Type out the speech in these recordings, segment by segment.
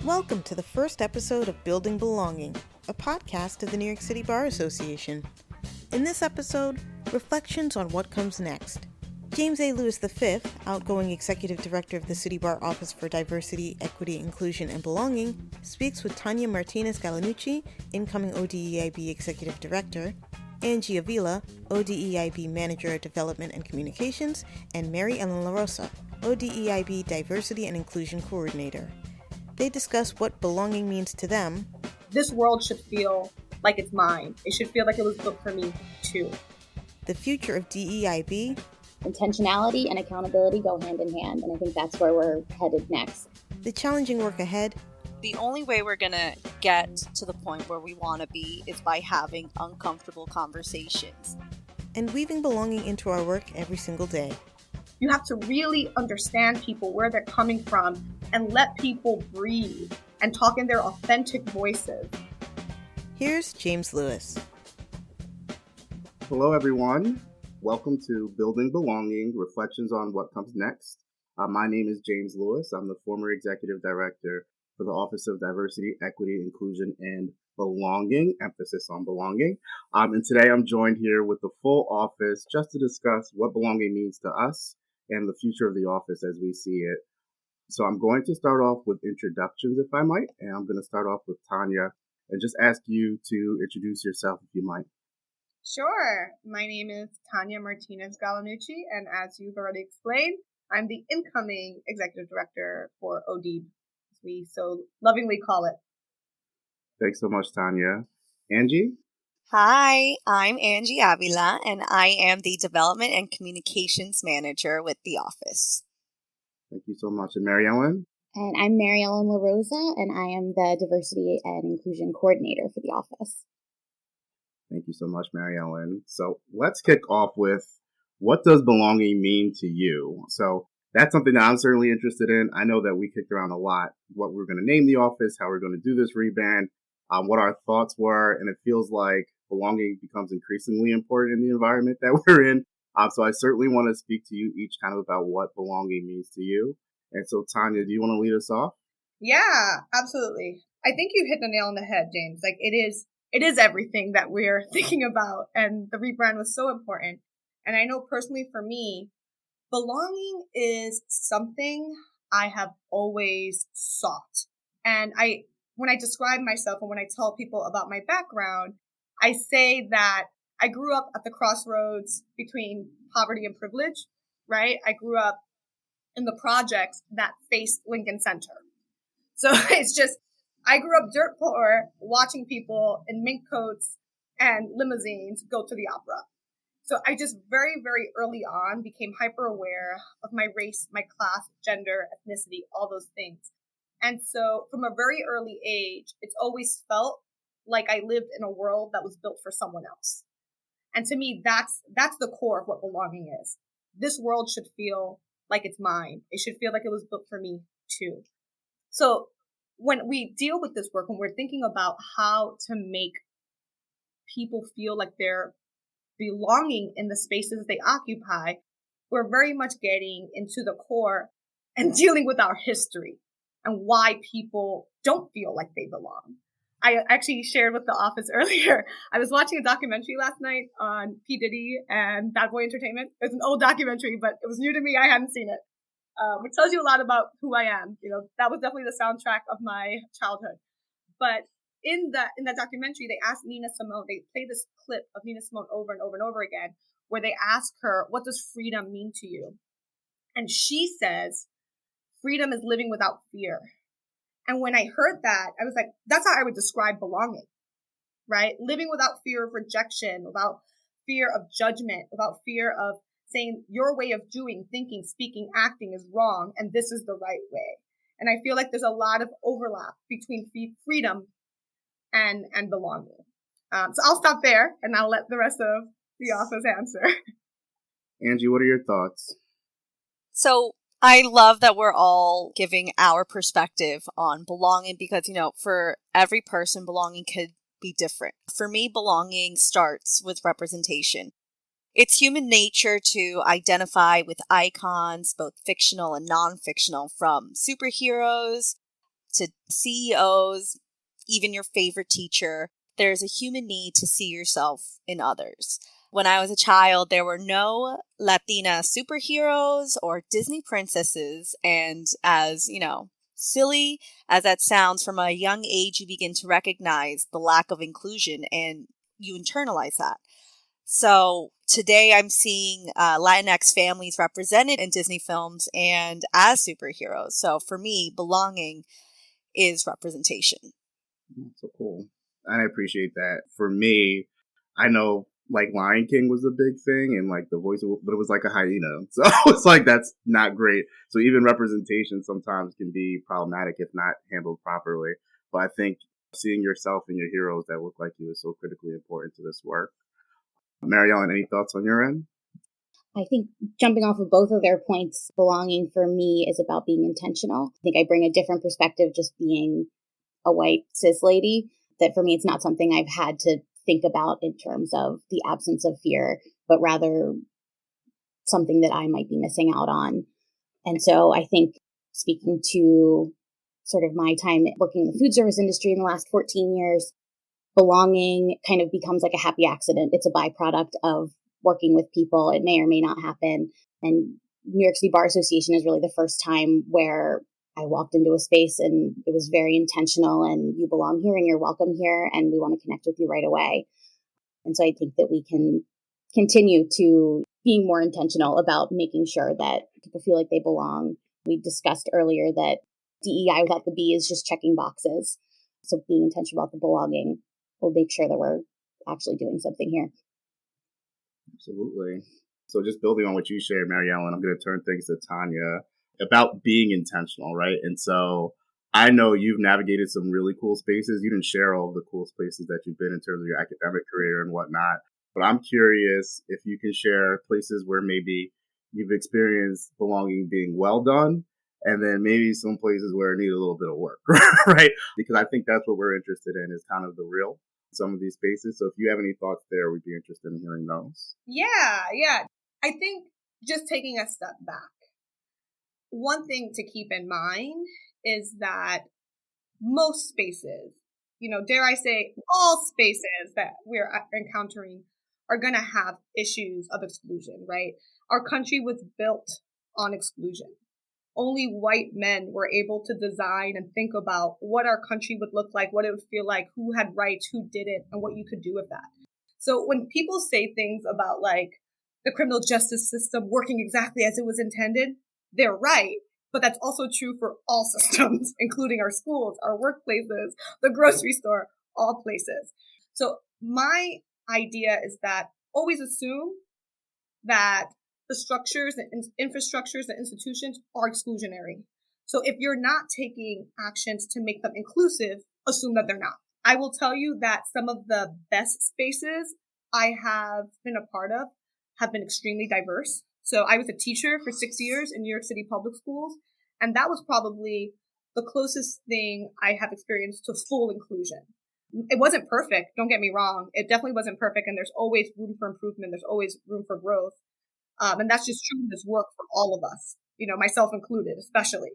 Welcome to the first episode of Building Belonging, a podcast of the New York City Bar Association. In this episode, reflections on what comes next. James A. Lewis V, outgoing Executive Director of the City Bar Office for Diversity, Equity, Inclusion, and Belonging, speaks with Tanya Martinez-Gallinucci, incoming ODEIB Executive Director, Angie Avila, ODEIB Manager of Development and Communications, and Mary Ellen Rosa, ODEIB Diversity and Inclusion Coordinator. They discuss what belonging means to them. This world should feel like it's mine. It should feel like it was built for me, too. The future of DEIB. Intentionality and accountability go hand in hand, and I think that's where we're headed next. The challenging work ahead. The only way we're going to get to the point where we want to be is by having uncomfortable conversations. And weaving belonging into our work every single day. You have to really understand people, where they're coming from, and let people breathe and talk in their authentic voices. Here's James Lewis. Hello, everyone. Welcome to Building Belonging, Reflections on What Comes Next. My name is James Lewis. I'm the former Executive Director for the Office of Diversity, Equity, Inclusion, and Belonging, emphasis on belonging. And today I'm joined here with the full office just to discuss what belonging means to us and the future of the office as we see it. So I'm going to start off with introductions, if I might, and I'm going to start off with Tanya and just ask you to introduce yourself, if you might. Sure. My name is Tanya Martinez-Gallinucci, and as you've already explained, I'm the incoming Executive Director for ODEIB, as we so lovingly call it. Thanks so much, Tanya. Angie? Hi, I'm Angie Avila, and I am the Development and Communications Manager with the office. Thank you so much. And Mary Ellen? And I'm Mary Ellen Rosa, and I am the Diversity and Inclusion Coordinator for the office. Thank you so much, Mary Ellen. So let's kick off with, what does belonging mean to you? So that's something that I'm certainly interested in. I know that we kicked around a lot what we're going to name the office, how we're going to do this rebrand, what our thoughts were, and it feels like belonging becomes increasingly important in the environment that we're in. So I certainly want to speak to you each kind of about what belonging means to you. And so, Tanya, do you want to lead us off? Yeah, absolutely. I think you hit the nail on the head, James. Like, it is everything that we're thinking about, and the rebrand was so important. And I know personally for me, belonging is something I have always sought. And when I describe myself and when I tell people about my background, I say that I grew up at the crossroads between poverty and privilege, right? I grew up in the projects that faced Lincoln Center. So it's just, I grew up dirt poor watching people in mink coats and limousines go to the opera. So I just very, very early on became hyper aware of my race, my class, gender, ethnicity, all those things. And so from a very early age, it's always felt like I lived in a world that was built for someone else. And to me, that's the core of what belonging is. This world should feel like it's mine. It should feel like it was built for me too. So when we deal with this work, when we're thinking about how to make people feel like they're belonging in the spaces they occupy, we're very much getting into the core and dealing with our history and why people don't feel like they belong. I actually shared with the office earlier. I was watching a documentary last night on P. Diddy and Bad Boy Entertainment. It's an old documentary, but it was new to me. I hadn't seen it, which tells you a lot about who I am. You know, that was definitely the soundtrack of my childhood. But in that documentary, they asked Nina Simone. They play this clip of Nina Simone over and over and over again, where they ask her, "What does freedom mean to you?" And she says, "Freedom is living without fear." And when I heard that, I was like, that's how I would describe belonging, right? Living without fear of rejection, without fear of judgment, without fear of saying your way of doing, thinking, speaking, acting is wrong, and this is the right way. And I feel like there's a lot of overlap between freedom and belonging. So I'll stop there, and I'll let the rest of the office answer. Angie, what are your thoughts? So I love that we're all giving our perspective on belonging because, for every person, belonging could be different. For me, belonging starts with representation. It's human nature to identify with icons, both fictional and non-fictional, from superheroes to CEOs, even your favorite teacher, there's a human need to see yourself in others. When I was a child, there were no Latina superheroes or Disney princesses. And as, silly as that sounds, from a young age, you begin to recognize the lack of inclusion and you internalize that. So today I'm seeing Latinx families represented in Disney films and as superheroes. So for me, belonging is representation. That's so cool. And I appreciate that. For me, I know like Lion King was a big thing and like the voice, but it was like a hyena. So it's like, that's not great. So even representation sometimes can be problematic if not handled properly. But I think seeing yourself and your heroes that look like you is so critically important to this work. Mary Ellen, any thoughts on your end? I think jumping off of both of their points, belonging for me is about being intentional. I think I bring a different perspective just being a white cis lady, that for me, it's not something I've had to think about in terms of the absence of fear, but rather something that I might be missing out on. And so I think speaking to sort of my time working in the food service industry in the last 14 years, belonging kind of becomes like a happy accident. It's a byproduct of working with people. It may or may not happen. And New York City Bar Association is really the first time where I walked into a space and it was very intentional and you belong here and you're welcome here and we want to connect with you right away. And so I think that we can continue to being more intentional about making sure that people feel like they belong. We discussed earlier that DEI without the B is just checking boxes. So being intentional about the belonging will make sure that we're actually doing something here. Absolutely. So just building on what you shared, Mary Ellen, I'm going to turn things to Tanya about being intentional, right? And so I know you've navigated some really cool spaces. You didn't share all of the cool spaces that you've been in terms of your academic career and whatnot. But I'm curious if you can share places where maybe you've experienced belonging being well done, and then maybe some places where it needed a little bit of work, right? Because I think that's what we're interested in is kind of the real some of these spaces. So if you have any thoughts there, we'd be interested in hearing those. Yeah. I think just taking a step back, one thing to keep in mind is that most spaces, dare I say all spaces that we're encountering are going to have issues of exclusion, right? Our country was built on exclusion. Only white men were able to design and think about what our country would look like, what it would feel like, who had rights, who didn't, and what you could do with that. So when people say things about like the criminal justice system working exactly as it was intended, they're right. But that's also true for all systems, including our schools, our workplaces, the grocery store, all places. So my idea is that always assume that the structures and infrastructures and institutions are exclusionary. So if you're not taking actions to make them inclusive, assume that they're not. I will tell you that some of the best spaces I have been a part of have been extremely diverse. So I was a teacher for 6 years in New York City public schools, and that was probably the closest thing I have experienced to full inclusion. It wasn't perfect, don't get me wrong. It definitely wasn't perfect, and there's always room for improvement. There's always room for growth. And that's just true in this work for all of us, myself included, especially.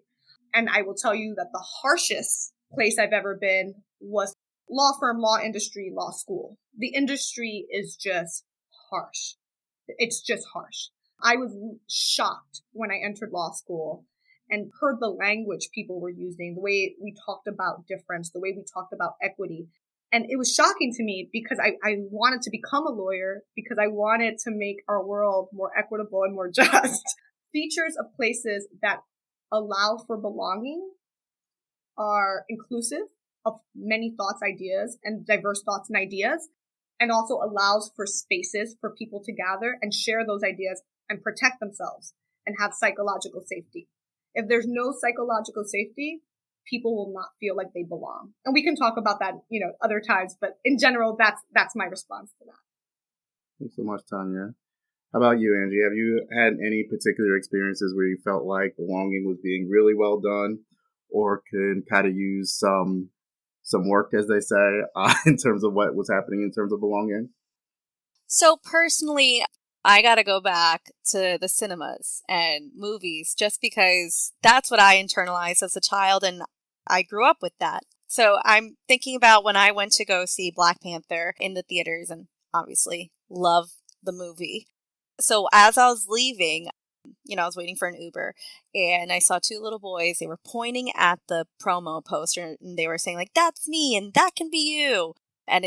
And I will tell you that the harshest place I've ever been was law firm, law industry, law school. The industry is just harsh. It's just harsh. I was shocked when I entered law school and heard the language people were using, the way we talked about difference, the way we talked about equity. And it was shocking to me because I wanted to become a lawyer because I wanted to make our world more equitable and more just. Features of places that allow for belonging are inclusive of many thoughts, ideas, and diverse thoughts and ideas, and also allows for spaces for people to gather and share those ideas and protect themselves and have psychological safety. If there's no psychological safety, people will not feel like they belong. And we can talk about that, other times, but in general, that's my response to that. Thanks so much, Tanya. How about you, Angie? Have you had any particular experiences where you felt like belonging was being really well done or could kind of use some work, as they say, in terms of what was happening in terms of belonging? So personally, I got to go back to the cinemas and movies just because that's what I internalized as a child. And I grew up with that. So I'm thinking about when I went to go see Black Panther in the theaters, and obviously love the movie. So as I was leaving, I was waiting for an Uber, and I saw two little boys. They were pointing at the promo poster, and they were saying, like, that's me, and that can be you. And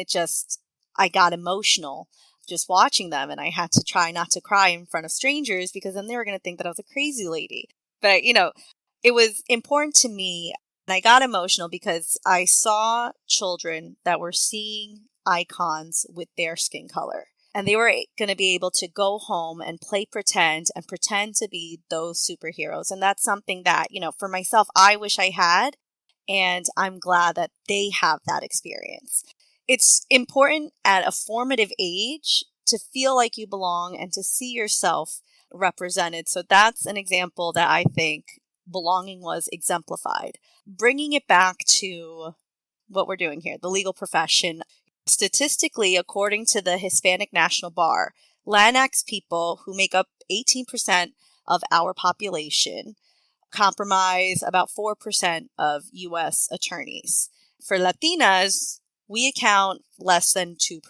I got emotional just watching them, and I had to try not to cry in front of strangers because then they were going to think that I was a crazy lady. But, it was important to me, and I got emotional because I saw children that were seeing icons with their skin color. And they were going to be able to go home and play pretend and pretend to be those superheroes. And that's something that, for myself, I wish I had. And I'm glad that they have that experience. It's important at a formative age to feel like you belong and to see yourself represented. So that's an example that I think belonging was exemplified. Bringing it back to what we're doing here, the legal profession. Statistically, according to the Hispanic National Bar, Latinx people, who make up 18% of our population, comprise about 4% of U.S. attorneys. For Latinas, we account less than 2%.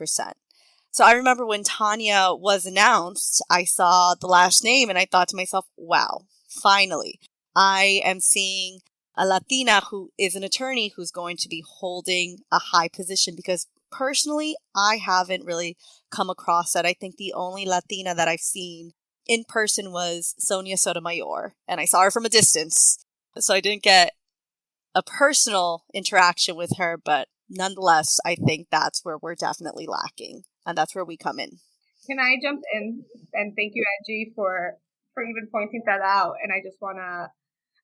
So I remember when Tanya was announced, I saw the last name and I thought to myself, wow, finally, I am seeing a Latina who is an attorney who's going to be holding a high position, because personally, I haven't really come across that. I think the only Latina that I've seen in person was Sonia Sotomayor, and I saw her from a distance. So I didn't get a personal interaction with her, but nonetheless, I think that's where we're definitely lacking, and that's where we come in. Can I jump in? And thank you, Angie, for even pointing that out. And I just want to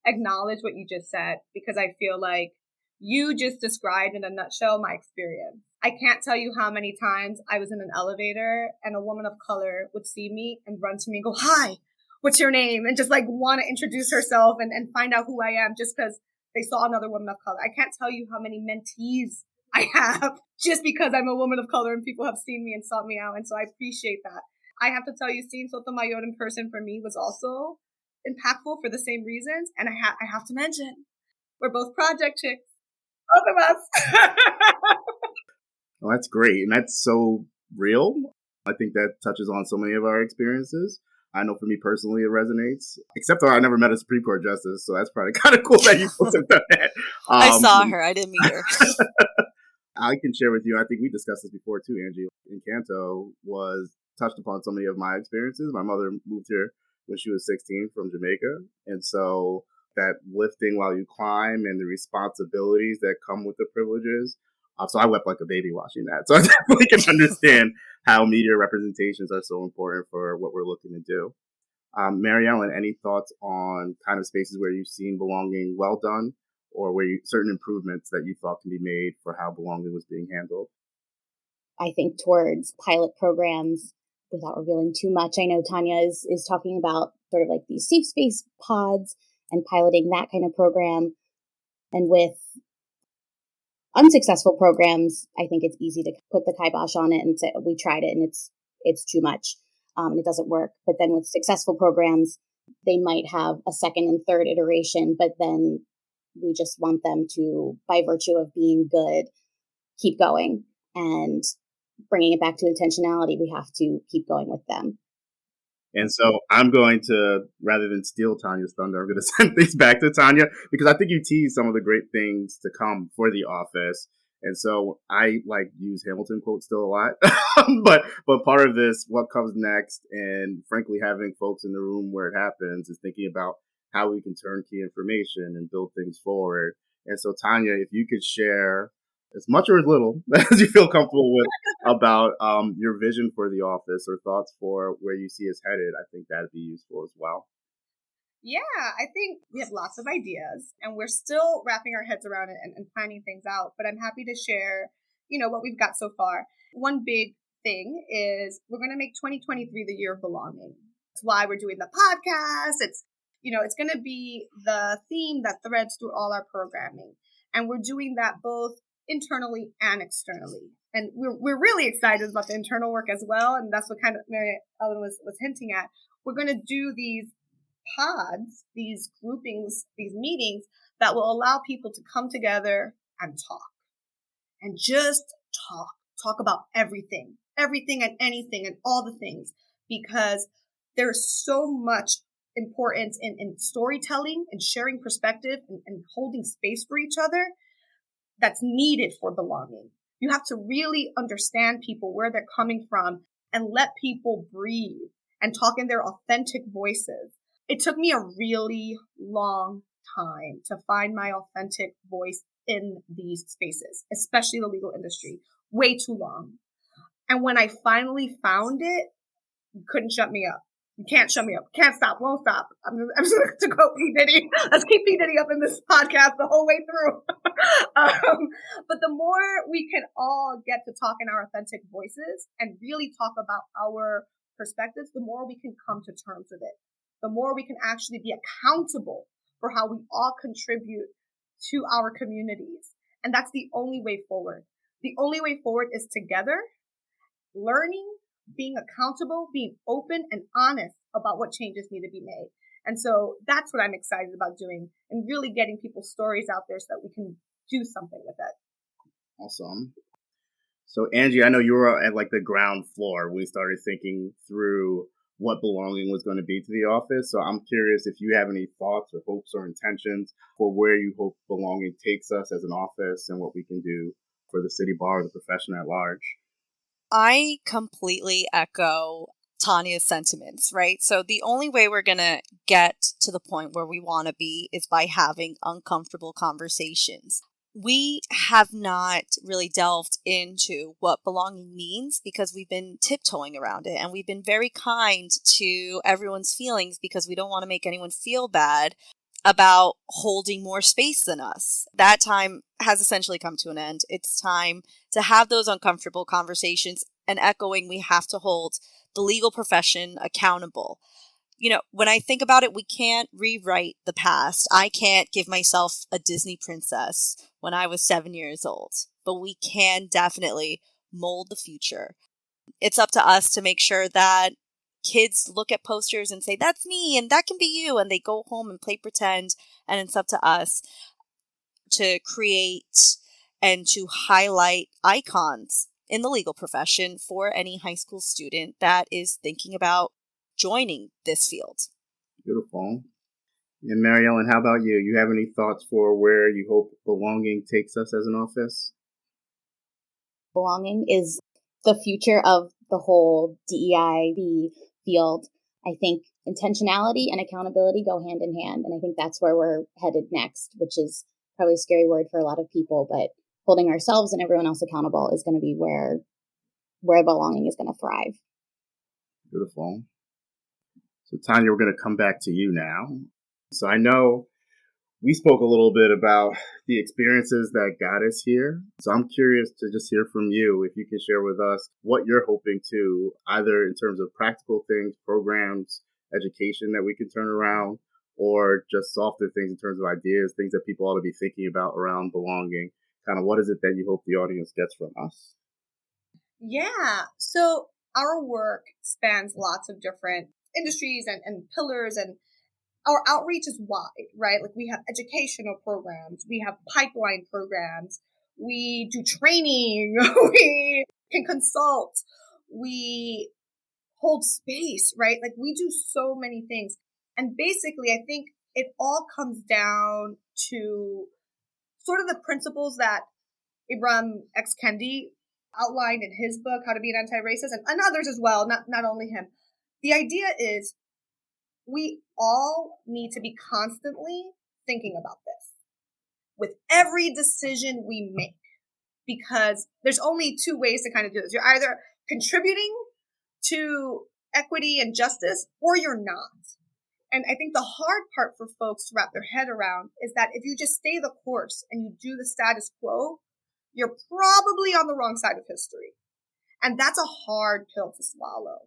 acknowledge what you just said, because I feel like you just described in a nutshell my experience. I can't tell you how many times I was in an elevator and a woman of color would see me and run to me and go, "Hi, what's your name?" And just like want to introduce herself and find out who I am just because they saw another woman of color. I can't tell you how many mentees I have just because I'm a woman of color and people have seen me and sought me out. And so I appreciate that. I have to tell you, seeing Sotomayor in person for me was also impactful for the same reasons. And I have to mention, we're both project chicks. Both of us. Well, that's great. And that's so real. I think that touches on so many of our experiences. I know for me personally, it resonates. Except though I never met a Supreme Court justice, so that's probably kind of cool that you folks have done that. I saw her. I didn't meet her. I can share with you, I think we discussed this before too, Angie. Encanto was touched upon so many of my experiences. My mother moved here when she was 16 from Jamaica. And so that lifting while you climb and the responsibilities that come with the privileges. So I wept like a baby watching that. So I definitely can understand how media representations are so important for what we're looking to do. Mary Ellen, any thoughts on kind of spaces where you've seen belonging well done, or where certain improvements that you thought can be made for how belonging was being handled? I think towards pilot programs, without revealing too much, I know Tanya is talking about sort of like these safe space pods and piloting that kind of program. And with unsuccessful programs, I think it's easy to put the kibosh on it and say, we tried it and it's too much and it doesn't work. But then with successful programs, they might have a second and third iteration, but then we just want them to, by virtue of being good, keep going. And bringing it back to intentionality, we have to keep going with them. And so I'm going to, rather than steal Tanya's thunder, I'm going to send things back to Tanya, because I think you teased some of the great things to come for the office. And so I use Hamilton quotes still a lot, but part of this, what comes next, and frankly, having folks in the room where it happens, is thinking about how we can turn key information and build things forward. And so Tanya, if you could share as much or as little as you feel comfortable with about your vision for the office or thoughts for where you see us headed, I think that'd be useful as well. Yeah, I think we have lots of ideas and we're still wrapping our heads around it and planning things out. But I'm happy to share, what we've got so far. One big thing is we're going to make 2023 the year of belonging. That's why we're doing the podcast. It's going to be the theme that threads through all our programming. And we're doing that both internally and externally. And we're really excited about the internal work as well. And that's what kind of Mary Ellen was hinting at. We're going to do these pods, these groupings, these meetings, that will allow people to come together and talk. And just talk about everything and anything and all the things, because there's so much importance in storytelling and sharing perspective and holding space for each other that's needed for belonging. You have to really understand people, where they're coming from, and let people breathe and talk in their authentic voices. It took me a really long time to find my authentic voice in these spaces, especially the legal industry. Way too long. And when I finally found it, you couldn't shut me up. You can't shut me up. Can't stop. Won't stop. I'm just going to go P. Diddy. Let's keep P. Diddy up in this podcast the whole way through. But the more we can all get to talk in our authentic voices and really talk about our perspectives, the more we can come to terms with it. The more we can actually be accountable for how we all contribute to our communities. And that's the only way forward. The only way forward is together, learning, being accountable, being open and honest about what changes need to be made. And so that's what I'm excited about doing, and really getting people's stories out there so that we can do something with it. Awesome. So Angie, I know you were at like the ground floor when we started thinking through what belonging was going to be to the office. So I'm curious if you have any thoughts or hopes or intentions for where you hope belonging takes us as an office and what we can do for the city bar or the profession at large. I completely echo Tanya's sentiments, right? So the only way we're going to get to the point where we want to be is by having uncomfortable conversations. We have not really delved into what belonging means because we've been tiptoeing around it, and we've been very kind to everyone's feelings because we don't want to make anyone feel bad about holding more space than us. That time has essentially come to an end. It's time to have those uncomfortable conversations, and echoing, we have to hold the legal profession accountable. You know, when I think about it, we can't rewrite the past. I can't give myself a Disney princess when I was 7 years old, but we can definitely mold the future. It's up to us to make sure that kids look at posters and say, that's me and that can be you. And they go home and play pretend. And it's up to us to create and to highlight icons in the legal profession for any high school student that is thinking about joining this field. Beautiful. And Mary Ellen, how about you? You have any thoughts for where you hope belonging takes us as an office? Belonging is the future of the whole DEIB field. I think intentionality and accountability go hand in hand. And I think that's where we're headed next, which is probably a scary word for a lot of people, but holding ourselves and everyone else accountable is going to be where belonging is going to thrive. Beautiful. So Tanya, we're going to come back to you now. So I know we spoke a little bit about the experiences that got us here. So I'm curious to just hear from you, if you can share with us what you're hoping to, either in terms of practical things, programs, education that we can turn around, or just softer things in terms of ideas, things that people ought to be thinking about around belonging. Kind of what is it that you hope the audience gets from us? Yeah. So our work spans lots of different industries and pillars, and our outreach is wide, right? Like we have educational programs, we have pipeline programs, we do training, we can consult, we hold space, right? Like we do so many things. And basically, I think it all comes down to sort of the principles that Ibram X. Kendi outlined in his book, How to Be an Anti-Racist, and others as well, not only him. The idea is we all need to be constantly thinking about this with every decision we make, because there's only two ways to kind of do this. You're either contributing to equity and justice, or you're not. And I think the hard part for folks to wrap their head around is that if you just stay the course and you do the status quo, you're probably on the wrong side of history. And that's a hard pill to swallow,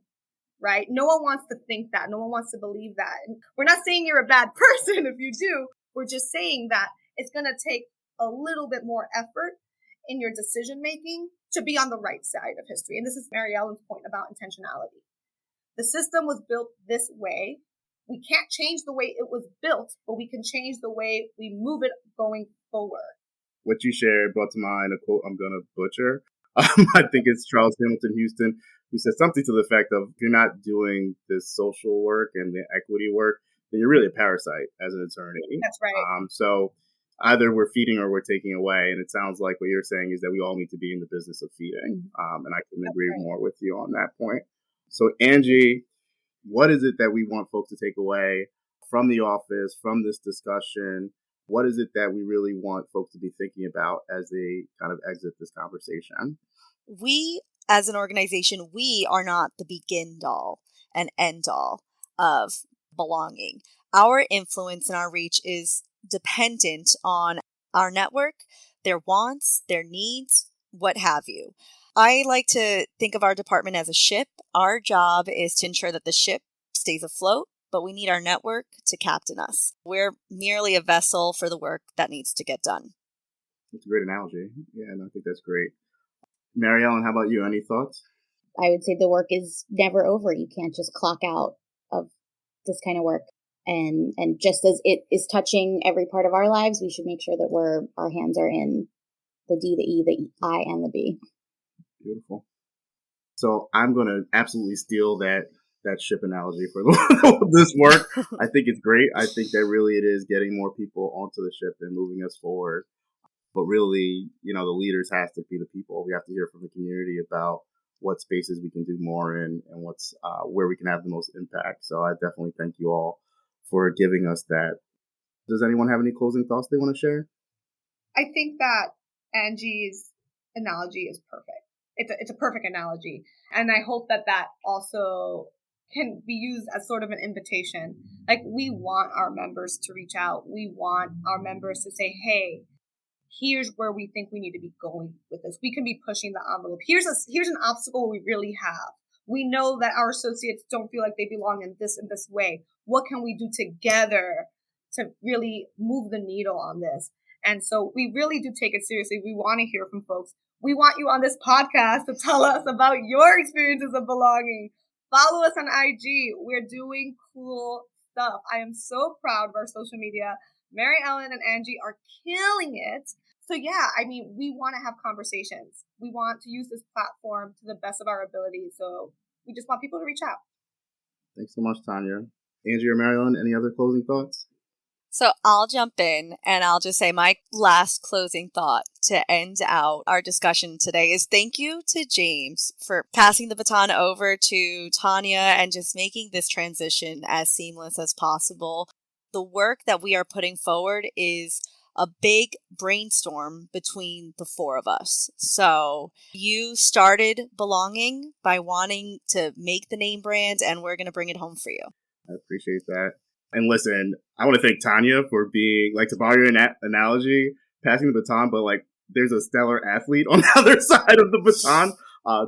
right? No one wants to think that. No one wants to believe that. And we're not saying you're a bad person if you do. We're just saying that it's going to take a little bit more effort in your decision making to be on the right side of history. And this is Mary Ellen's point about intentionality. The system was built this way We can't change the way it was built, but we can change the way we move it going forward. What you shared brought to mind a quote I'm going to butcher. I think it's Charles Hamilton Houston, who said something to the effect of, if you're not doing this social work and the equity work, then you're really a parasite as an attorney. That's right. So either we're feeding or we're taking away. And it sounds like what you're saying is that we all need to be in the business of feeding. And I couldn't agree more with you on that point. So Angie, what is it that we want folks to take away from the office, from this discussion? What is it that we really want folks to be thinking about as they kind of exit this conversation? We, as an organization, we are not the begin all and end all of belonging. Our influence and our reach is dependent on our network, their wants, their needs, what have you. I like to think of our department as a ship. Our job is to ensure that the ship stays afloat, but we need our network to captain us. We're merely a vessel for the work that needs to get done. That's a great analogy. Yeah, and I think that's great. Mary Ellen, how about you? Any thoughts? I would say the work is never over. You can't just clock out of this kind of work. And just as it is touching every part of our lives, we should make sure that our hands are in the D, the E, the I, and the B. Beautiful. So I'm going to absolutely steal that ship analogy for this work. I think it's great. I think that really it is getting more people onto the ship and moving us forward. But really, the leaders have to be the people. We have to hear from the community about what spaces we can do more in and what's where we can have the most impact. So I definitely thank you all for giving us that. Does anyone have any closing thoughts they want to share? I think that Angie's analogy is perfect. It's a perfect analogy. And I hope that also can be used as sort of an invitation. Like, we want our members to reach out. We want our members to say, hey, here's where we think we need to be going with this. We can be pushing the envelope. Here's an obstacle we really have. We know that our associates don't feel like they belong in this way. What can we do together to really move the needle on this? And so we really do take it seriously. We want to hear from folks. We want you on this podcast to tell us about your experiences of belonging. Follow us on IG. We're doing cool stuff. I am so proud of our social media. Mary Ellen and Angie are killing it. So yeah, we want to have conversations. We want to use this platform to the best of our ability. So we just want people to reach out. Thanks so much, Tanya. Angie or Mary Ellen, any other closing thoughts? So I'll jump in and I'll just say my last closing thought to end out our discussion today is thank you to James for passing the baton over to Tanya and just making this transition as seamless as possible. The work that we are putting forward is a big brainstorm between the four of us. So you started belonging by wanting to make the name brand, and we're going to bring it home for you. I appreciate that. And listen, I want to thank Tanya for being, to borrow your analogy, passing the baton, but there's a stellar athlete on the other side of the baton.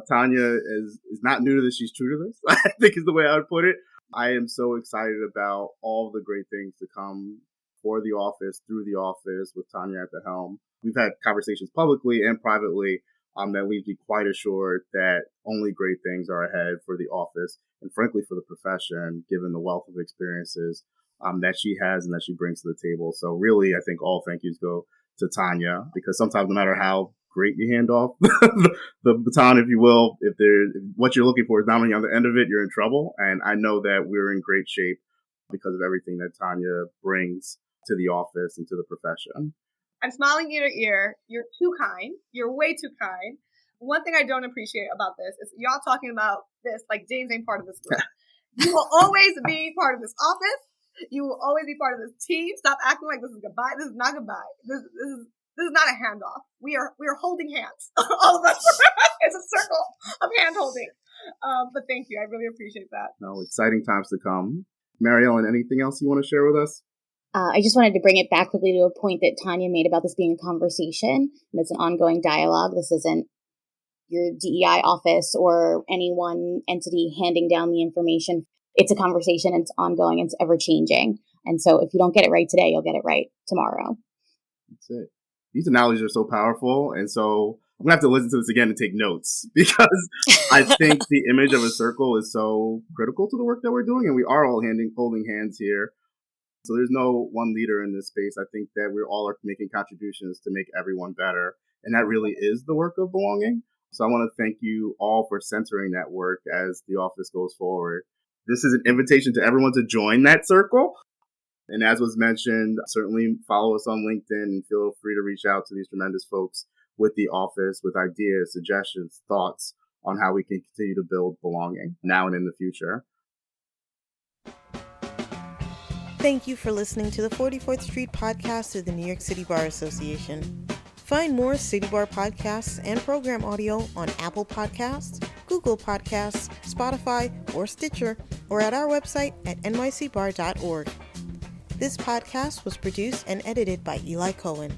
Tanya is not new to this. She's true to this, I think is the way I would put it. I am so excited about all the great things to come for the office, through the office, with Tanya at the helm. We've had conversations publicly and privately that leaves me quite assured that only great things are ahead for the office and frankly for the profession, given the wealth of experiences that she has and that she brings to the table. So really, I think all thank yous go to Tanya, because sometimes no matter how great you hand off the baton, if you will, if what you're looking for is not only on the end of it, you're in trouble. And I know that we're in great shape because of everything that Tanya brings to the office and to the profession. I'm smiling ear to ear. You're too kind. You're way too kind. One thing I don't appreciate about this is y'all talking about this like James ain't part of this group. You will always be part of this office. You will always be part of this team. Stop acting like this is goodbye. This is not goodbye. This is not a handoff. We are holding hands. All of us. It's a circle of hand holding. But thank you. I really appreciate that. No, exciting times to come. Mary Ellen, anything else you want to share with us? I just wanted to bring it back quickly to a point that Tanya made about this being a conversation, and it's an ongoing dialogue. This isn't your DEI office or any one entity handing down the information. It's a conversation. It's ongoing. It's ever changing. And so if you don't get it right today, you'll get it right tomorrow. That's it. These analogies are so powerful and so I'm going to have to listen to this again and take notes because I think the image of a circle is so critical to the work that we're doing. And we are all holding hands here. So there's no one leader in this space. I think that we all are making contributions to make everyone better. And that really is the work of belonging. So I want to thank you all for centering that work as the office goes forward. This is an invitation to everyone to join that circle. And as was mentioned, certainly follow us on LinkedIn and feel free to reach out to these tremendous folks with the office with ideas, suggestions, thoughts on how we can continue to build belonging now and in the future. Thank you for listening to the 44th Street podcast of the New York City Bar Association. Find more City Bar podcasts and program audio on Apple Podcasts, Google Podcasts, Spotify, or Stitcher, or at our website at nycbar.org. This podcast was produced and edited by Eli Cohen.